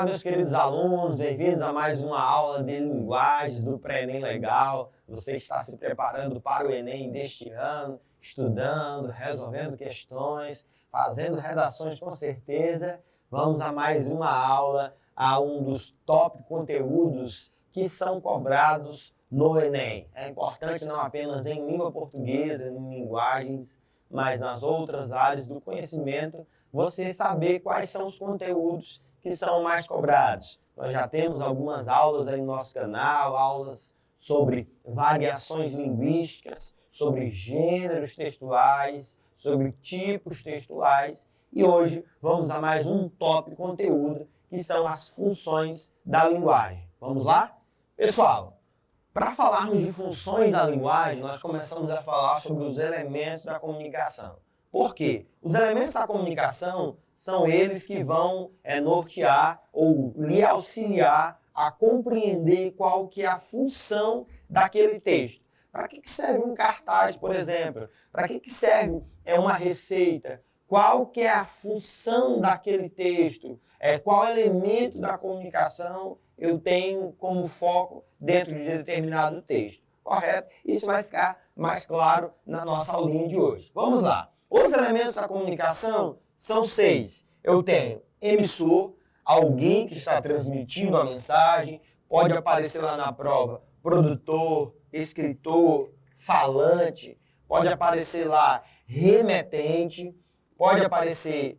Olá, meus queridos alunos, bem-vindos a mais uma aula de linguagens do Pré-ENEM Legal. Você está se preparando para o Enem deste ano, estudando, resolvendo questões, fazendo redações com certeza. Vamos a mais uma aula, a um dos top conteúdos que são cobrados no Enem. É importante não apenas em língua portuguesa, em linguagens, mas nas outras áreas do conhecimento, você saber quais são os conteúdos que são mais cobrados. Nós já temos algumas aulas aí no nosso canal, aulas sobre variações linguísticas, sobre gêneros textuais, sobre tipos textuais, e hoje vamos a mais um top conteúdo, que são as funções da linguagem. Vamos lá? Pessoal, para falarmos de funções da linguagem, nós começamos a falar sobre os elementos da comunicação. Por quê? Os elementos da comunicação são eles que vão nortear ou lhe auxiliar a compreender qual que é a função daquele texto. Para que serve um cartaz, por exemplo? Para que serve uma receita? Qual que é a função daquele texto? Qual elemento da comunicação eu tenho como foco dentro de determinado texto? Correto? Isso vai ficar mais claro na nossa aulinha de hoje. Vamos lá. Os elementos da comunicação são 6. Eu tenho emissor, alguém que está transmitindo a mensagem, pode aparecer lá na prova produtor, escritor, falante, pode aparecer lá remetente, pode aparecer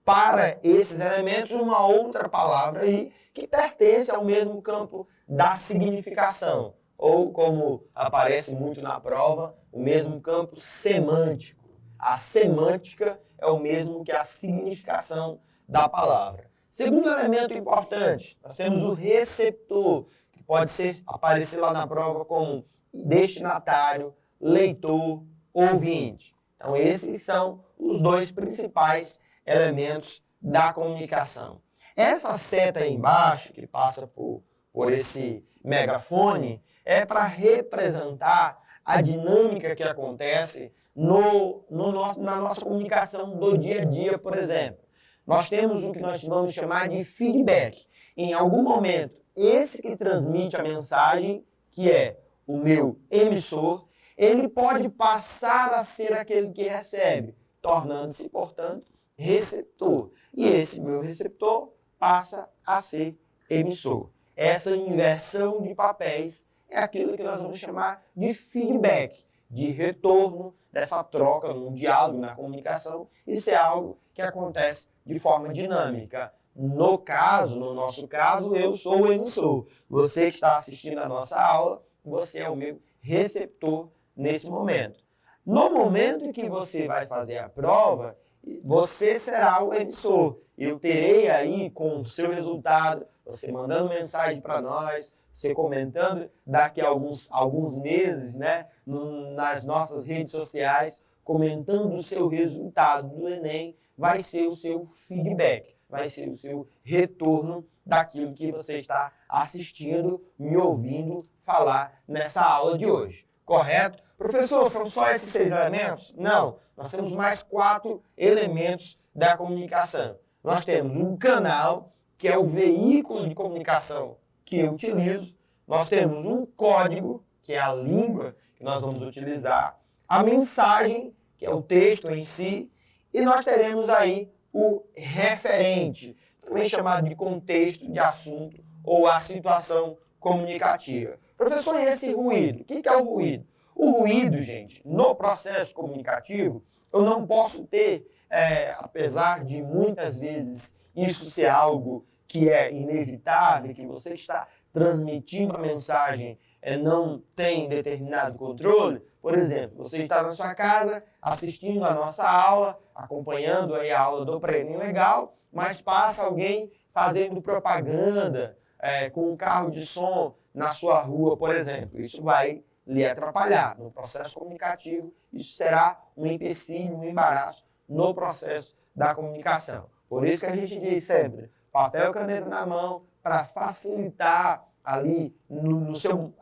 para esses elementos uma outra palavra aí que pertence ao mesmo campo da significação, ou como aparece muito na prova, o mesmo campo semântico. A semântica é o mesmo que a significação da palavra. Segundo elemento importante, nós temos o receptor, que pode aparecer lá na prova como destinatário, leitor, ouvinte. Então esses são os dois principais elementos da comunicação. Essa seta aí embaixo, que passa por esse megafone, é para representar a dinâmica que acontece na nossa comunicação do dia a dia, por exemplo. Nós temos o que nós vamos chamar de feedback. Em algum momento, esse que transmite a mensagem, que é o meu emissor, ele pode passar a ser aquele que recebe, tornando-se, portanto, receptor. E esse meu receptor passa a ser emissor. Essa inversão de papéis é aquilo que nós vamos chamar de feedback, de retorno dessa troca, num diálogo, na comunicação. Isso é algo que acontece de forma dinâmica. No nosso caso, eu sou o emissor. Você que está assistindo a nossa aula, você é o meu receptor nesse momento. No momento em que você vai fazer a prova, você será o emissor. Eu terei aí com o seu resultado, você mandando mensagem para nós, você comentando daqui a alguns meses, né, nas nossas redes sociais, comentando o seu resultado do Enem, vai ser o seu feedback, vai ser o seu retorno daquilo que você está assistindo, me ouvindo falar nessa aula de hoje. Correto? Professor, são só esses 6 elementos? Não, nós temos mais 4 elementos da comunicação. Nós temos um canal, que é o veículo de comunicação que eu utilizo. Nós temos um código, que é a língua que nós vamos utilizar. A mensagem, que é o texto em si. E nós teremos aí o referente, também chamado de contexto de assunto ou a situação comunicativa. Professor, e esse ruído? O que é o ruído? O ruído, gente, no processo comunicativo, eu não posso ter, apesar de muitas vezes isso ser algo que é inevitável, que você está transmitindo a mensagem não tem determinado controle. Por exemplo, você está na sua casa assistindo a nossa aula, acompanhando aí a aula do Pré-ENEM Legal, mas passa alguém fazendo propaganda com um carro de som na sua rua, por exemplo. Isso vai lhe atrapalhar no processo comunicativo. Isso será um empecilho, um embaraço no processo da comunicação. Por isso que a gente diz sempre, papel e caneta na mão, para facilitar ali no seu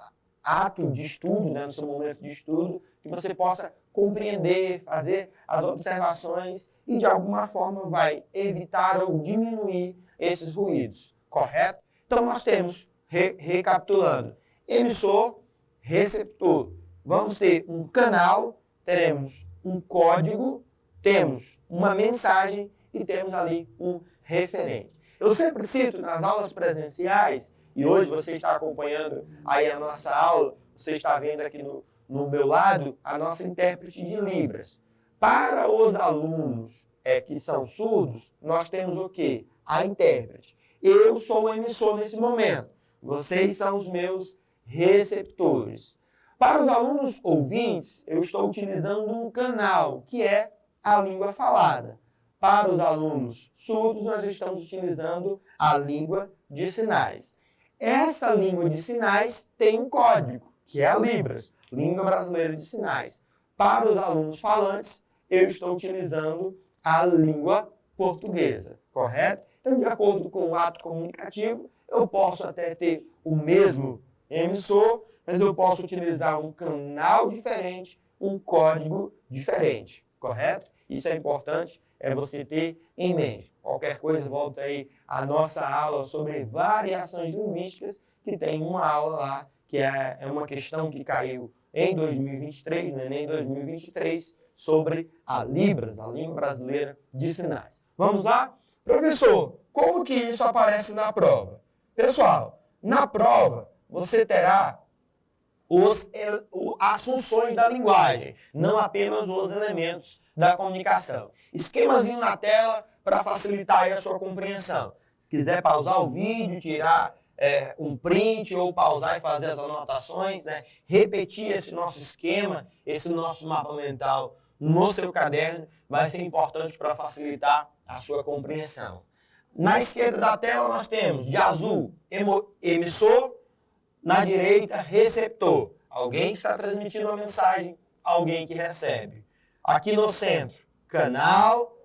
ato de estudo, né, no seu momento de estudo, que você possa compreender, fazer as observações e de alguma forma vai evitar ou diminuir esses ruídos, correto? Então, nós temos, recapitulando, emissor, receptor. Vamos ter um canal, teremos um código, temos uma mensagem e temos ali um referente. Eu sempre cito nas aulas presenciais, e hoje você está acompanhando aí a nossa aula, você está vendo aqui no meu lado a nossa intérprete de Libras. Para os alunos que são surdos, nós temos o quê? A intérprete. Eu sou o emissor nesse momento. Vocês são os meus receptores. Para os alunos ouvintes, eu estou utilizando um canal, que é a língua falada. Para os alunos surdos, nós estamos utilizando a língua de sinais. Essa língua de sinais tem um código, que é a Libras, Língua Brasileira de Sinais. Para os alunos falantes, eu estou utilizando a língua portuguesa, correto? Então, de acordo com o ato comunicativo, eu posso até ter o mesmo emissor, mas eu posso utilizar um canal diferente, um código diferente, correto? Isso é importante, você ter em mente. Qualquer coisa, volta aí a nossa aula sobre variações linguísticas, que tem uma aula lá, que é uma questão que caiu em 2023, no Enem 2023, sobre a Libras, a Língua Brasileira de Sinais. Vamos lá? Professor, como que isso aparece na prova? Pessoal, na prova você terá as funções da linguagem, não apenas os elementos da comunicação. Esquemazinho na tela para facilitar aí a sua compreensão. Se quiser pausar o vídeo, tirar um print ou pausar e fazer as anotações, né? Repetir esse nosso esquema, esse nosso mapa mental no seu caderno, vai ser importante para facilitar a sua compreensão. Na esquerda da tela nós temos, de azul, emissor, na direita, receptor. Alguém que está transmitindo uma mensagem, alguém que recebe. Aqui no centro, canal,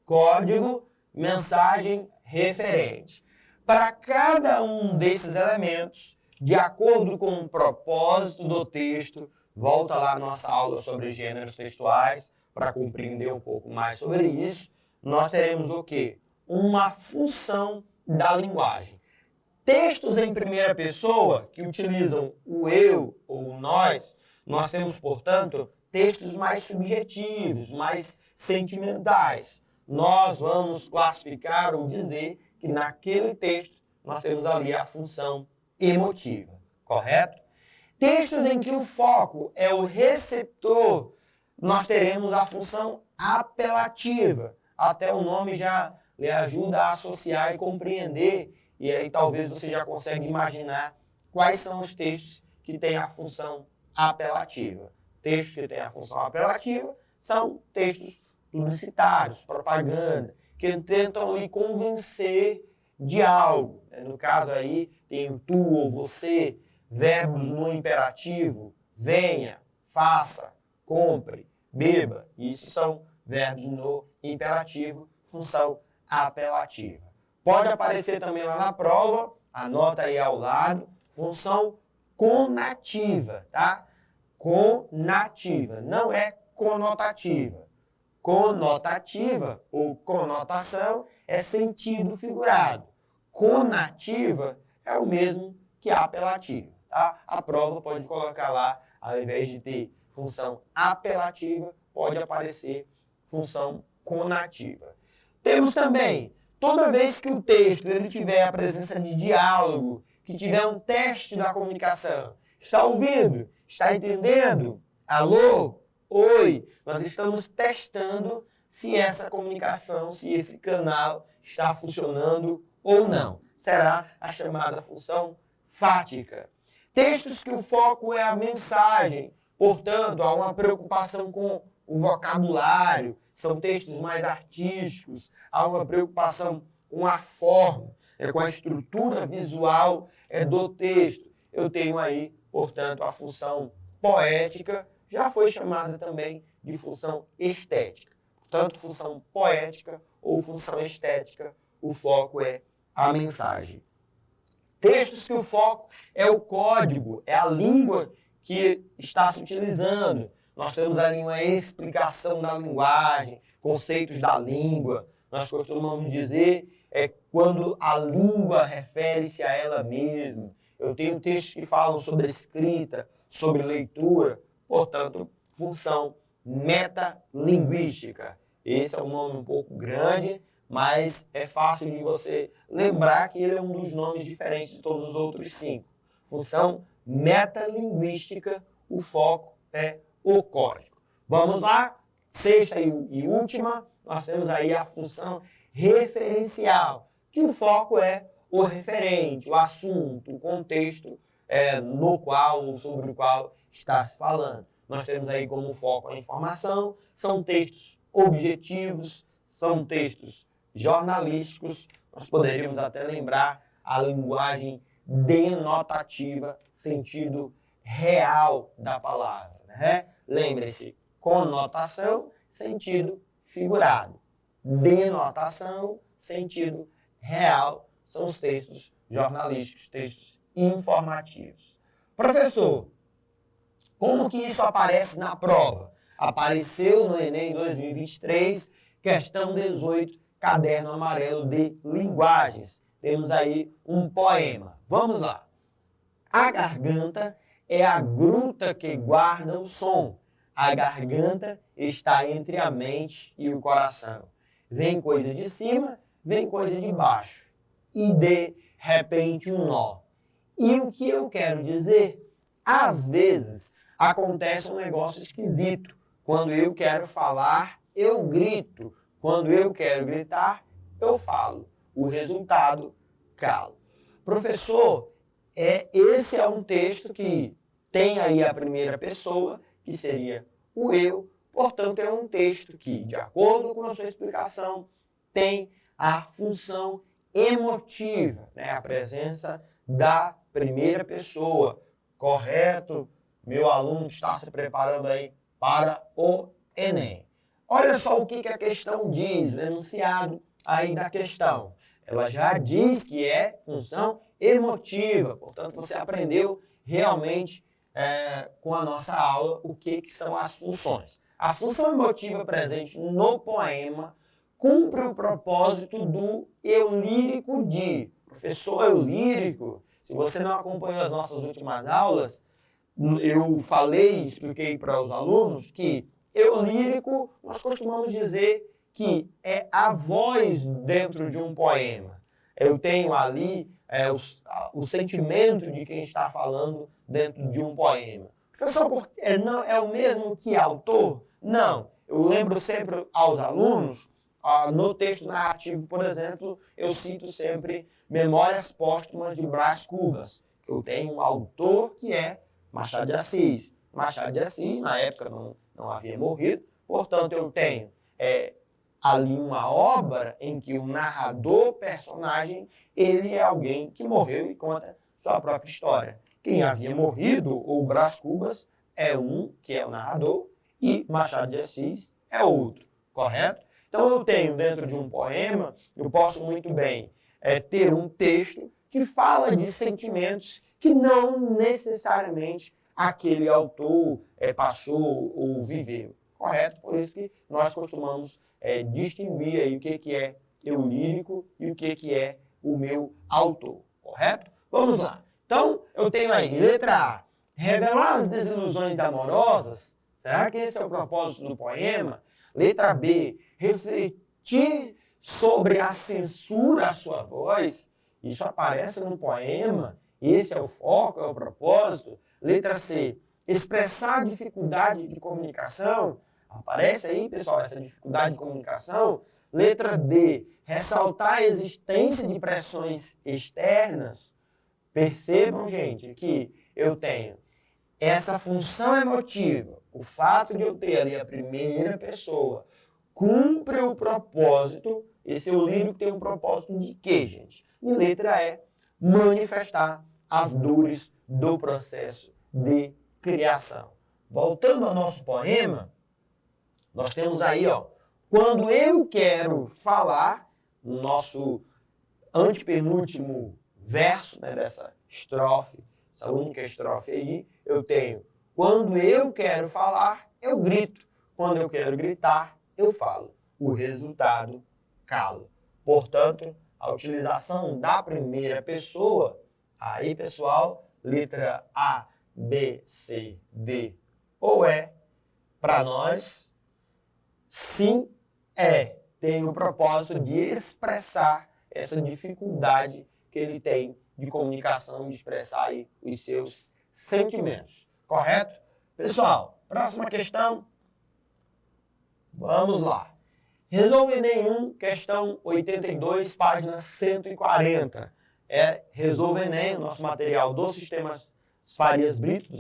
código, mensagem, referente. Para cada um desses elementos, de acordo com o propósito do texto, volta lá a nossa aula sobre gêneros textuais, para compreender um pouco mais sobre isso, nós teremos o quê? Uma função da linguagem. Textos em primeira pessoa, que utilizam o eu ou o nós temos, portanto, textos mais subjetivos, mais sentimentais. Nós vamos classificar ou dizer que naquele texto nós temos ali a função emotiva, correto? Textos em que o foco é o receptor, nós teremos a função apelativa. Até o nome já lhe ajuda a associar e compreender, e aí talvez você já consiga imaginar quais são os textos que têm a função apelativa. Textos que têm a função apelativa são textos publicitários, propaganda, que tentam lhe convencer de algo. No caso aí, tem o tu ou você, verbos no imperativo, venha, faça, compre, beba. Isso são verbos no imperativo, função apelativa. Pode aparecer também lá na prova, anota aí ao lado, função conativa, tá? Conativa, não é conotativa. Conotativa ou conotação é sentido figurado. Conativa é o mesmo que apelativa, tá? A prova pode colocar lá, ao invés de ter função apelativa, pode aparecer função conativa. Temos também, toda vez que o texto ele tiver a presença de diálogo, que tiver um teste da comunicação, está ouvindo? Está entendendo? Alô? Oi? Nós estamos testando se essa comunicação, se esse canal está funcionando ou não. Será a chamada função fática. Textos que o foco é a mensagem, portanto, há uma preocupação com o vocabulário, são textos mais artísticos, há uma preocupação com a forma, com a estrutura visual do texto. Eu tenho aí, portanto, a função poética, já foi chamada também de função estética. Portanto, função poética ou função estética, o foco é a mensagem. Textos que o foco é o código, é a língua que está se utilizando. Nós temos ali uma explicação da linguagem, conceitos da língua. Nós costumamos dizer é quando a língua refere-se a ela mesma. Eu tenho textos que falam sobre escrita, sobre leitura, portanto, função metalinguística. Esse é um nome um pouco grande, mas é fácil de você lembrar que ele é um dos nomes diferentes de todos os outros 5. Função metalinguística, o foco é o código. Vamos lá, sexta e última, nós temos aí a função referencial, que o foco é o referente, o assunto, o contexto no qual ou sobre o qual está se falando. Nós temos aí como foco a informação, são textos objetivos, são textos jornalísticos, nós poderíamos até lembrar a linguagem denotativa, sentido real da palavra, né? Lembre-se, conotação, sentido figurado. Denotação, sentido real, são os textos jornalísticos, textos informativos. Professor, como que isso aparece na prova? Apareceu no Enem 2023, questão 18, caderno amarelo de linguagens. Temos aí um poema. Vamos lá. A garganta é a gruta que guarda o som. A garganta está entre a mente e o coração. Vem coisa de cima, vem coisa de baixo. E de repente um nó. E o que eu quero dizer? Às vezes acontece um negócio esquisito. Quando eu quero falar, eu grito. Quando eu quero gritar, eu falo. O resultado, calo. Professor, esse é um texto que tem aí a primeira pessoa, que seria o eu. Portanto, é um texto que, de acordo com a sua explicação, tem a função emotiva, né? A presença da primeira pessoa. Correto? Meu aluno está se preparando aí para o Enem. Olha só o que a questão diz, o enunciado aí da questão. Ela já diz que é função emotiva, portanto você aprendeu realmente com a nossa aula o que são as funções. A função emotiva presente no poema cumpre o propósito do eu lírico de. Professor, eu lírico, se você não acompanhou as nossas últimas aulas, eu expliquei para os alunos que eu lírico, nós costumamos dizer que é a voz dentro de um poema. Eu tenho ali o sentimento de quem está falando dentro de um poema. Professor, não é o mesmo que autor? Não. Eu lembro sempre aos alunos, no texto narrativo, por exemplo, eu cito sempre Memórias Póstumas de Brás Cubas. Eu tenho um autor que é Machado de Assis. Machado de Assis, na época, não havia morrido, portanto, eu tenho ali uma obra em que o narrador, personagem, ele é alguém que morreu e conta sua própria história. Quem havia morrido, ou Brás Cubas, é um, que é o narrador, e Machado de Assis é outro, correto? Então, eu tenho dentro de um poema, eu posso muito bem ter um texto que fala de sentimentos que não necessariamente aquele autor passou ou viveu, correto? Por isso que nós costumamos distinguir aí o que é eu lírico e o que é o meu autor, correto? Vamos lá. Então, eu tenho aí, letra A, revelar as desilusões amorosas. Será que esse é o propósito do poema? Letra B, refletir sobre a censura à sua voz. Isso aparece no poema. Esse é o foco, é o propósito. Letra C, expressar a dificuldade de comunicação. Aparece aí, pessoal, essa dificuldade de comunicação. Letra D, ressaltar a existência de pressões externas. Percebam, gente, que eu tenho essa função emotiva, o fato de eu ter ali a primeira pessoa, cumpre o propósito. Esse eu lírico tem um propósito de quê, gente? E letra E, manifestar as dores do processo de criação. Voltando ao nosso poema, nós temos aí, quando eu quero falar, no nosso antepenúltimo verso, né, dessa estrofe, essa única estrofe aí, eu tenho, quando eu quero falar, eu grito. Quando eu quero gritar, eu falo. O resultado, calo. Portanto, a utilização da primeira pessoa, aí, pessoal, letra A, B, C, D ou E, para nós, sim, é. Tem o propósito de expressar essa dificuldade que ele tem de comunicação, de expressar aí os seus sentimentos. Correto? Pessoal, próxima questão. Vamos lá. Resolve Enem 1, questão 82, página 140. Resolve Enem, o nosso material dos sistemas Farias-Brito,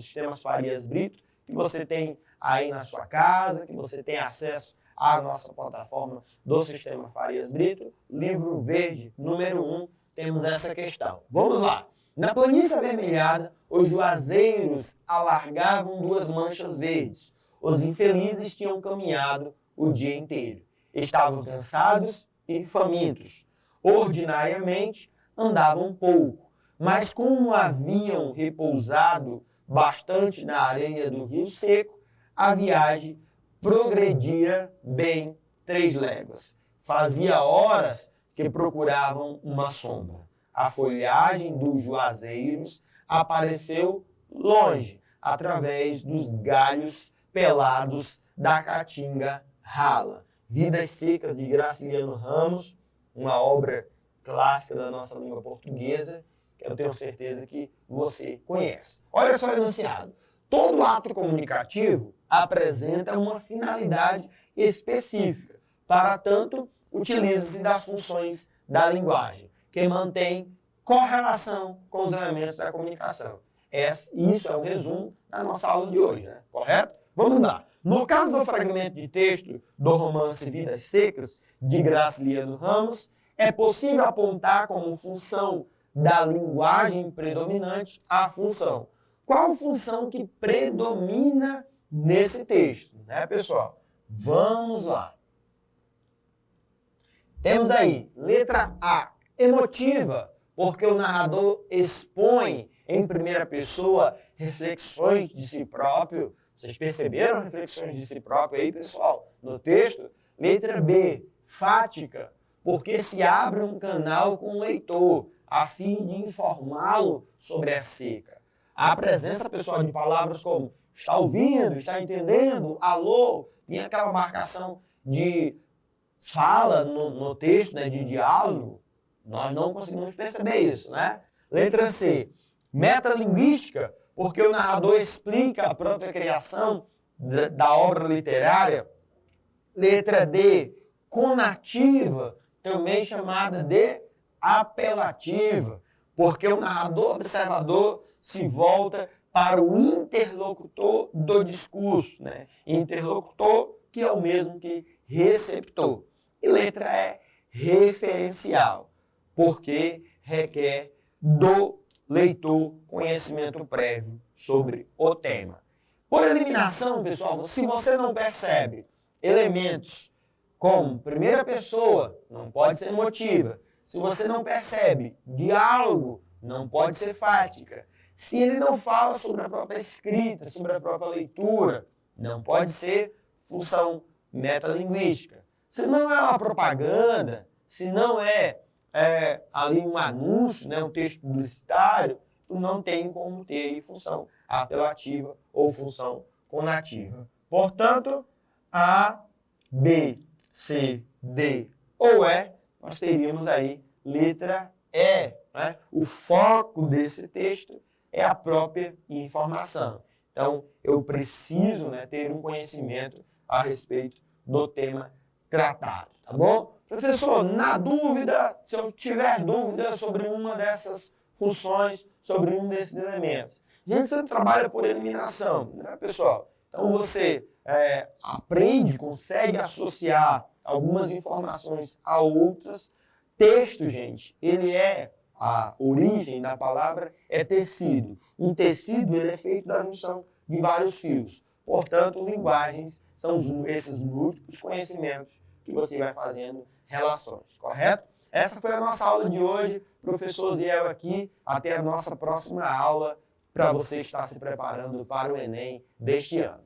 que você tem aí na sua casa, que você tem acesso à nossa plataforma do Sistema Farias-Brito. Livro verde, número 1, temos essa questão. Vamos lá. Na planície avermelhada, os juazeiros alargavam 2 manchas verdes. Os infelizes tinham caminhado o dia inteiro. Estavam cansados e famintos. Ordinariamente, andavam pouco, mas como haviam repousado bastante na areia do rio seco, a viagem progredia bem 3 léguas. Fazia horas que procuravam uma sombra. A folhagem dos juazeiros apareceu longe, através dos galhos pelados da caatinga rala. Vidas Secas, de Graciliano Ramos, uma obra clássica da nossa língua portuguesa, que eu tenho certeza que você conhece. Olha só o enunciado. Todo ato comunicativo apresenta uma finalidade específica. Para tanto, utiliza-se das funções da linguagem, que mantém correlação com os elementos da comunicação. Isso é o resumo da nossa aula de hoje, né? Correto? Vamos lá. No caso do fragmento de texto do romance Vidas Secas, de Graciliano Ramos, é possível apontar como função da linguagem predominante a função. Qual função que predomina nesse texto, né, pessoal? Vamos lá. Temos aí, letra A, emotiva, porque o narrador expõe em primeira pessoa reflexões de si próprio. Vocês perceberam reflexões de si próprio aí, pessoal, no texto? Letra B, fática, porque se abre um canal com o leitor, a fim de informá-lo sobre a seca. A presença, pessoal, de palavras como está ouvindo, está entendendo, alô, tem aquela marcação de fala no texto, né, de diálogo. Nós não conseguimos perceber isso, né? Letra C, metalinguística, porque o narrador explica a própria criação da obra literária. Letra D, conativa, também chamada de apelativa, porque o narrador observador se volta para o interlocutor do discurso, né? Interlocutor que é o mesmo que receptor. E letra E, referencial, porque requer do leitor conhecimento prévio sobre o tema. Por eliminação, pessoal, se você não percebe elementos como primeira pessoa, não pode ser emotiva. Se você não percebe diálogo, não pode ser fática. Se ele não fala sobre a própria escrita, sobre a própria leitura, não pode ser função metalinguística. Se não é uma propaganda, se não é ali um anúncio, né, um texto publicitário, não tem como ter aí função apelativa ou função conativa. Portanto, A, B, C, D ou E, nós teríamos aí letra E. Né? O foco desse texto é a própria informação. Então, eu preciso, né, ter um conhecimento a respeito do tema tratado, tá bom? Professor, na dúvida, se eu tiver dúvida sobre uma dessas funções, sobre um desses elementos, a gente sempre trabalha por eliminação, né, pessoal? Então, você aprende, consegue associar algumas informações a outras. Texto, gente, a origem da palavra é tecido. Um tecido ele é feito da junção de vários fios. Portanto, linguagens são esses múltiplos conhecimentos que você vai fazendo relações, correto? Essa foi a nossa aula de hoje. Professor Ziel aqui. Até a nossa próxima aula para você estar se preparando para o Enem deste ano.